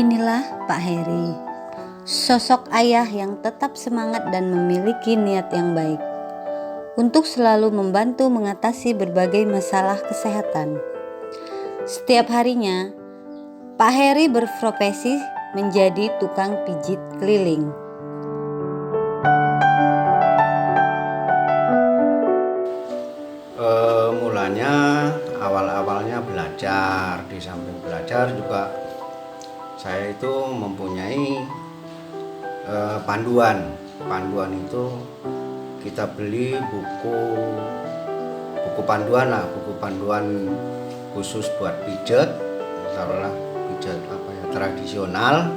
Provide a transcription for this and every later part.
Inilah Pak Heri, sosok ayah yang tetap semangat dan memiliki niat yang baik untuk selalu membantu mengatasi berbagai masalah kesehatan. Setiap harinya, Pak Heri berprofesi menjadi tukang pijit keliling. Mulanya awalnya belajar, di samping belajar juga saya itu mempunyai panduan itu kita beli buku panduan khusus buat pijat, taruhlah pijat tradisional.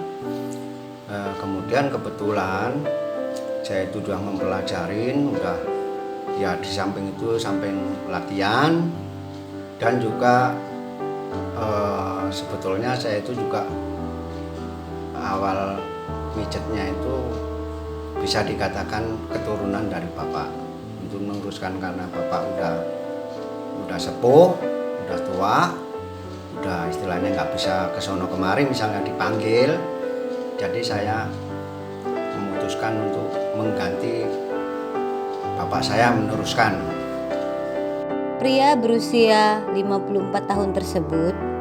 Kemudian kebetulan saya itu sudah mempelajarin, ya di samping itu samping latihan, dan juga sebetulnya saya itu juga awal mijetnya itu bisa dikatakan keturunan dari bapak, untuk meneruskan karena bapak udah sepuh, udah tua, udah istilahnya nggak bisa kesono kemari misalnya dipanggil, jadi saya memutuskan untuk mengganti bapak saya meneruskan. Pria berusia 54 tahun tersebut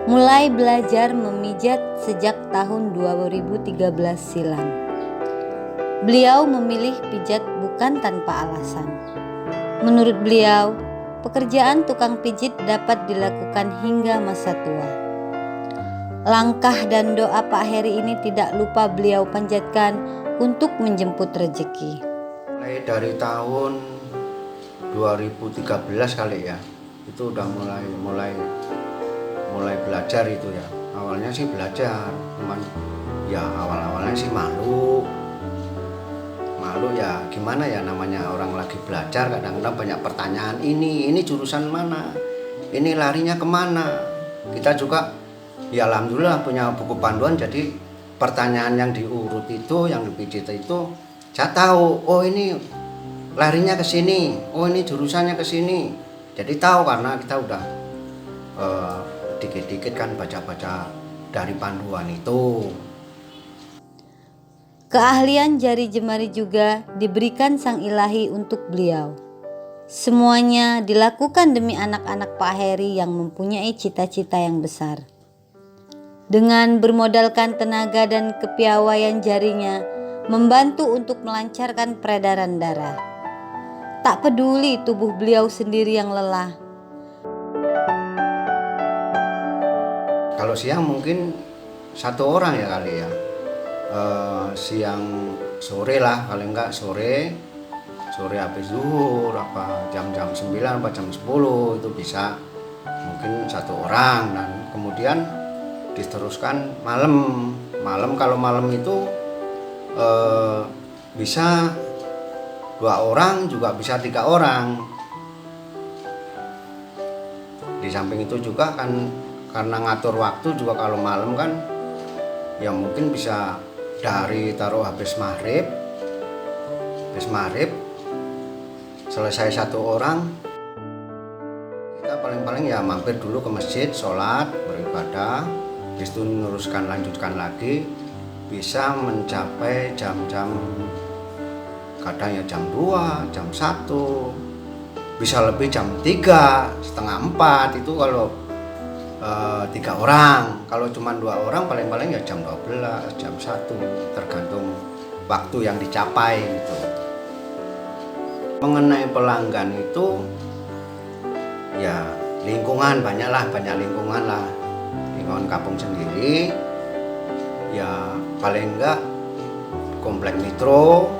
mulai belajar memijat sejak tahun 2013 silam. Beliau memilih pijat bukan tanpa alasan. Menurut beliau, pekerjaan tukang pijit dapat dilakukan hingga masa tua. Langkah dan doa Pak Heri ini tidak lupa beliau panjatkan untuk menjemput rezeki. Mulai dari tahun 2013 kali ya, itu udah mulai belajar itu ya. Awalnya sih belajar, cuman ya awalnya sih malu ya, gimana ya, namanya orang lagi belajar kadang-kadang banyak pertanyaan, ini jurusan mana, ini larinya kemana. Kita juga ya alhamdulillah punya buku panduan, jadi pertanyaan yang diurut itu, yang dipijit itu saya tahu, oh ini larinya ke sini, oh ini jurusannya ke sini. Jadi tahu karena kita udah dikit-dikit kan baca-baca dari panduan itu. Keahlian jari jemari juga diberikan Sang Ilahi untuk beliau. Semuanya dilakukan demi anak-anak Pak Heri yang mempunyai cita-cita yang besar. Dengan bermodalkan tenaga dan kepiawaian jarinya, membantu untuk melancarkan peredaran darah. Tak peduli tubuh beliau sendiri yang lelah. Kalau siang mungkin satu orang ya kali ya, siang sore lah, paling enggak sore habis zuhur, apa jam 9 apa jam 10 itu bisa mungkin satu orang. Dan kemudian diteruskan malam kalau malam itu bisa 2 orang, juga bisa 3 orang. Di samping itu juga kan karena ngatur waktu juga, kalau malam kan ya mungkin bisa dari habis maghrib selesai satu orang, kita paling ya mampir dulu ke masjid, sholat, beribadah, habis itu lanjutkan lagi, bisa mencapai jam-jam kadang ya jam 2, jam 1, bisa lebih jam 3, setengah 4 itu kalau 3 orang. Kalau cuma 2 orang paling ya jam 12, jam 1, tergantung waktu yang dicapai gitu. Mengenai pelanggan itu ya banyak lingkungan kampung sendiri ya, paling enggak Komplek Mitro,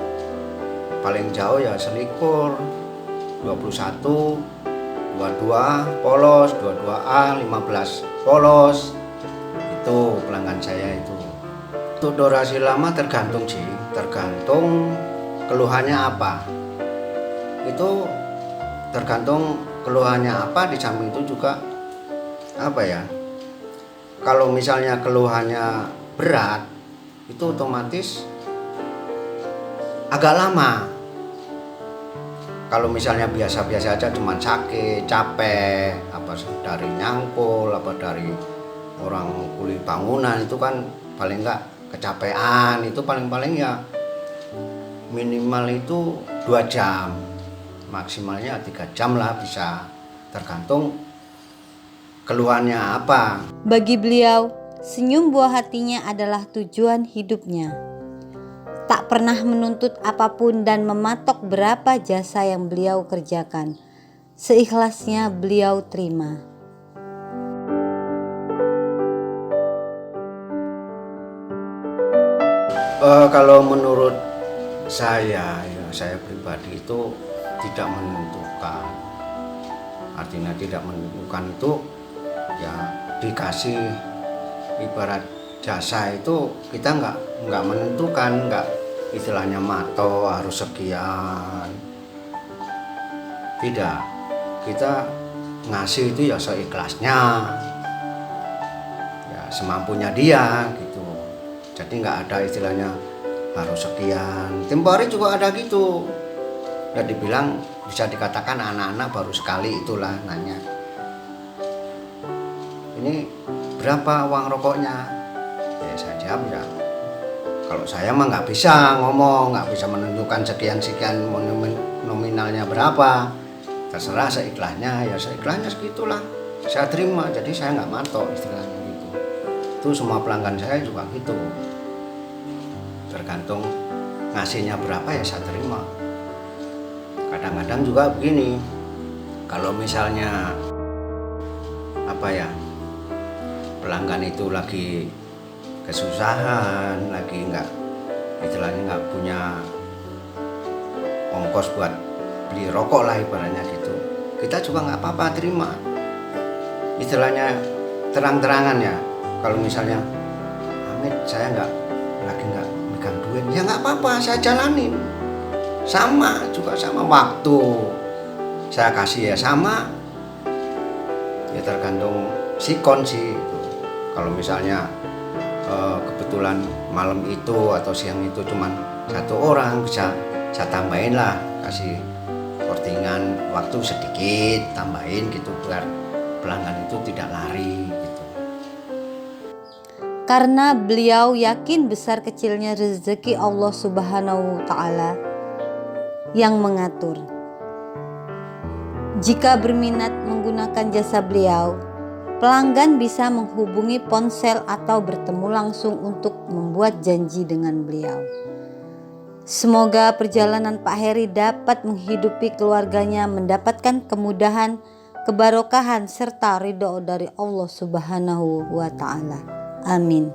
paling jauh ya Selikur 21, 22 Polos, 22A, 15 Polos. Itu pelanggan saya itu. Untuk durasi lama tergantung keluhannya apa. Itu tergantung keluhannya apa. Di samping itu juga kalau misalnya keluhannya berat, itu otomatis agak lama. Kalau misalnya biasa-biasa aja, cuma sakit, capek, apa dari nyangkul, apa dari orang kuli bangunan, itu kan paling enggak kecapean itu paling-paling ya minimal itu 2 jam, maksimalnya 3 jam lah bisa, tergantung keluhannya apa. Bagi beliau, senyum buah hatinya adalah tujuan hidupnya. Tak pernah menuntut apapun dan mematok berapa jasa yang beliau kerjakan. Seikhlasnya beliau terima. Kalau menurut saya, ya saya pribadi itu tidak menentukan. Artinya tidak menentukan itu ya dikasih ibarat jasa itu kita nggak menentukan, nggak istilahnya mato harus sekian. Tidak, kita ngasih itu ya seikhlasnya, ya semampunya dia gitu. Jadi nggak ada istilahnya harus sekian. Tempo hari juga ada gitu. Ya dibilang bisa dikatakan anak-anak baru sekali itulah nanya. Ini berapa uang rokoknya? Ya saya jawab ya. Kalau saya mah nggak bisa ngomong, nggak bisa menentukan sekian-sekian nominalnya berapa. Terserah seikhlasnya, ya seikhlasnya segitulah. Saya terima, jadi saya nggak matok istilahnya gitu. Itu semua pelanggan saya juga gitu. Tergantung ngasihnya berapa ya saya terima. Kadang-kadang juga begini, kalau misalnya apa ya, pelanggan itu lagi kesusahan, lagi istilahnya nggak punya ongkos buat beli rokok lah ibaratnya gitu, kita juga nggak apa-apa terima. Istilahnya terang-terangan ya, kalau misalnya Amit saya lagi nggak megang duit, ya nggak apa-apa saya jalanin. Sama juga sama waktu saya kasih ya sama, ya tergantung sikon sih itu. Kalau misalnya kebetulan malam itu atau siang itu cuman 1 orang, bisa saya tambahin lah, kasih kortingan waktu sedikit, tambahin gitu biar pelanggan itu tidak lari gitu. Karena beliau yakin besar kecilnya rezeki Allah Subhanahu wa Ta'ala yang mengatur. Jika berminat menggunakan jasa beliau, pelanggan bisa menghubungi ponsel atau bertemu langsung untuk membuat janji dengan beliau. Semoga perjalanan Pak Heri dapat menghidupi keluarganya, mendapatkan kemudahan, kebarokahan serta ridho dari Allah Subhanahu wa Ta'ala. Amin.